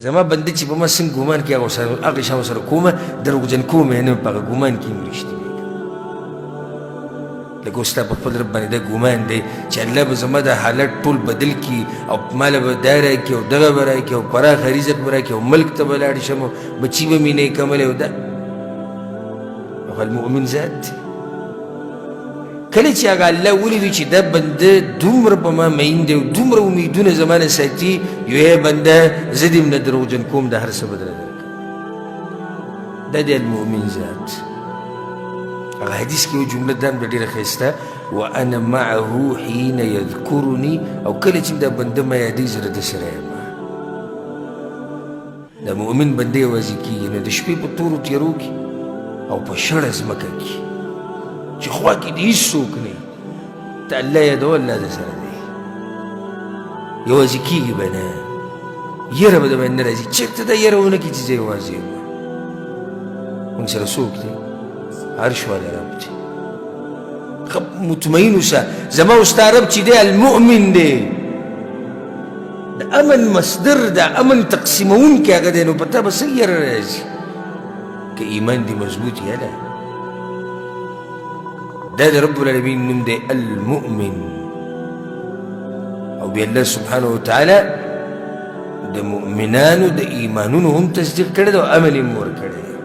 زما بنده چې په ما څنګه ګمان کوي هغه شان ورسره کومه دروغجن کوم یې نه په هغه ګمان کې یم رښتینی لکه اوس ستا په خپل رب باندې دا ګمان دی چې الله به زما دا حالت ټول بدل کړي او ماله به دا راکړي او دغه به راکړي او پراخه رزق به راکړي او ملک ته به لاړ شم او بچي به مې نه کملی او دا هغه المؤمن ذات کله چې هغه الله ولیدو چې دا بنده دومره په ما مین دی او دومره امیدونه زما نه ساتي یو بنده زه دې نه دروغجن کوم د هر څه بدله درکړم دا دی المؤمن ذات هغه حدیث کې یو جمله دا هم ډېره ښایسته وانا معه حین یذکرني او کله چې دا بنده ما یادوي زه د سره یم د مؤمن بنده یوازې کېږي نو د شپې په تورو تیارو کې او په شړه ځمکه کې چې خوا کې د هېڅوک نه وي ته الله یادوه الله در سره دی یوازې کېږي به نه یره به د باندې نه راځي چېرته دا یره ونه کړي چې زه یوازې یم موږ سره څوک دی عرش والا رب دی مطمئن اوسه زما او ستا رب چې دی المؤمن دی د امن مصدر د امن تقسیمونکی هغه دی نو په تا به څنګه یره راځي که ایمان دې مضبوط یاله دا د رب العالمین نوم دی المؤمن او بیا الله سبحانه وتعالی د مؤمنانو د ایمانونو هم تصدیق کړی دی او امن یې هم ورکړی دی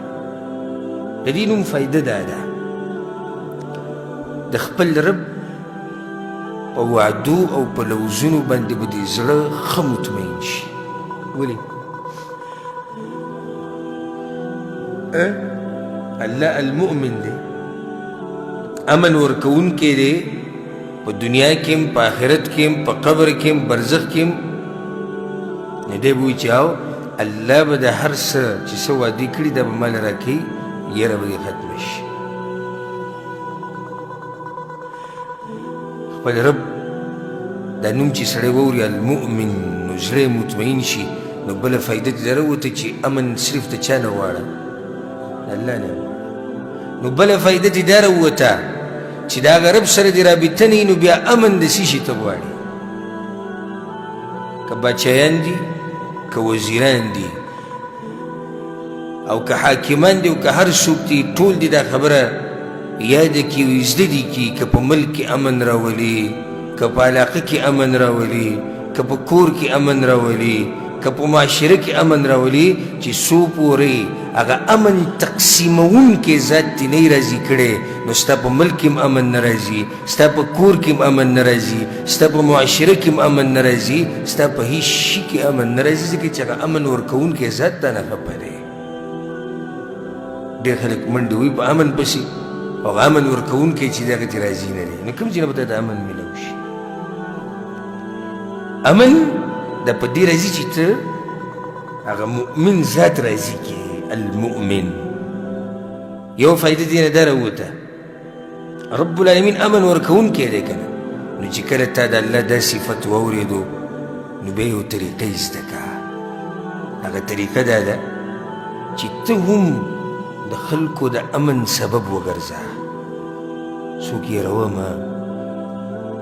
د دې نوم فایده دا ده د خپل رب په وعدو او په لوزونو باندې به دې زړه ښه مطمئن شي ولې الله المؤمن دی امن ورکوونکی دی په دنیا کې هم په آخرت کې هم په قبر کې هم برزخ کې هم نو دی به وایي چې او الله به د هر څه چې څه وعدې کړي دا به ماله راکوي یره به دې ختمه شي خپل رب دا نوم چې سړی واوري المؤمن نو زړه مطمئن شي نو بله فایده دې راوته چې امن صرف د چا نه غواړه الله نه نو بله فایده دې دا راوته چې د هغه رب سره دې رابطه نه وي نو بیا امن د څه شي ته غواړي که بچیان دي که وزیران دي او که حاکمان دي او که هر څوک دي ټول دي دا خبره یاده کړي او زده دي کړي که په ملک کې امن راولي که په علاقه کې امن راولي که په کور کې امن راولي که په معاشره کې امن راولي چې څو پورې هغه امن تقسیمونکی ذات دې نه راضي کړی نو ستا په ملک کې هم امن نه راځي ستا په کور کې هم امن نه راځي ستا په معاشره کې هم امن نه راځي ستا په هېڅ شي کې امن نه راځي ځکه چې هغه امن ورکوونکی ذات تا نه خفه دی ډېر خلک منډې وي په امن پسې او هغه امن ورکوونکی چې دی هغه ترې راضي نه دی نو کوم ځای نه به ته د امن میلاو شي امن دا په دې راځي چې ته هغه مؤمن ذات راضي کړې المؤمن یو فایده دې نه دا راوته رب العالمین امن ورکوونکی دی که نه نو چې کله تا د الله دا صفت واورېدو نو بیا یو طریقه یې زده کړه هغه طریقه دا ده چې ته هم د خلکو د امن سبب وګرځه څوک یېروه مه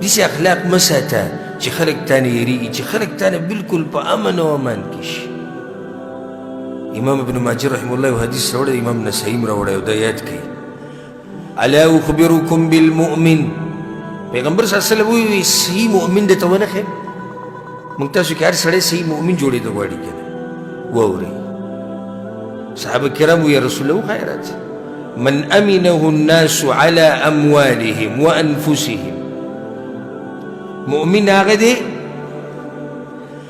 داسې اخلاق مه ساته چې خلک تا نه یېرېږي چې خلک تا نه بلکل په امن او امان کې شي امام ابن ماجه رحمه الله یو حدیث راوړی امام نسائی هم راوړی او دا یاد کړئ الا اخبرکم بالمؤمن پیغمبر صلی الله علیه وسلم وایي صحیح مؤمن درته ونه ښیم موږ تاسو کې هر سړی صحیح مؤمن جوړېدو غواړي که نه واورئ صحابه کرام یا رسول الله خیرات من امنه الناس على اموالهم وانفسهم مؤمن هغه دی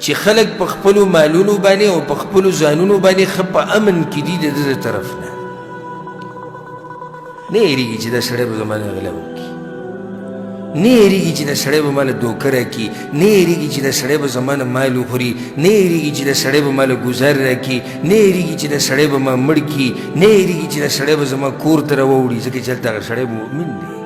چې خلک په خپلو مالونو باندې او په خپلو ځانونو باندې ښه په امن کې دي د ده د طرف نه نه هېرېږي چې دا سړی به زما نه غلا وکړي نه هېرېږي چې دا سړی به ماله دوکه راکړي نه هېرېږي چې دا سړی به زما نه مال وخوري نه هېرېږي چې دا سړی به ماله ګزار راکړي نه هېرېږي چې دا سړی به ما مړ کړي نه هېرېږي چې دا سړی به زما کور ته راووړي ځکه چې هلته هغه سړی مؤمن دی